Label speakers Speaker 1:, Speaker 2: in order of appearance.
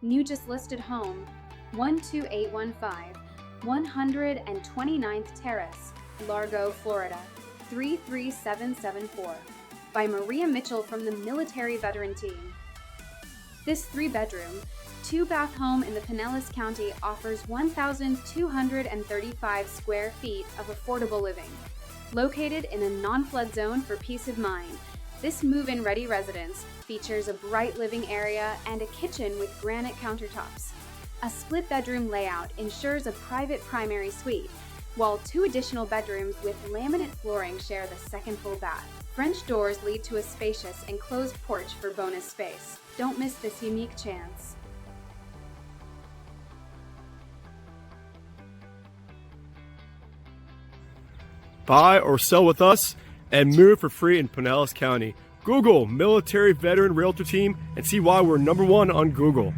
Speaker 1: New just listed home, 12815, 129th Terrace, Largo, Florida, 33774, by Maria Mitchell from the Military Veteran Team. This 3-bedroom, 2-bath home in the Pinellas County offers 1,235 square feet of affordable living. Located in a non-flood zone for peace of mind, this move-in ready residence features a bright living area and a kitchen with granite countertops. A split-bedroom layout ensures a private primary suite, while 2 additional bedrooms with laminate flooring share the second full bath. French doors lead to a spacious enclosed porch for bonus space. Don't miss this unique chance.
Speaker 2: Buy or sell with us and move for free in Pinellas County. Google Military Veteran Realtor Team and see why we're #1 on Google.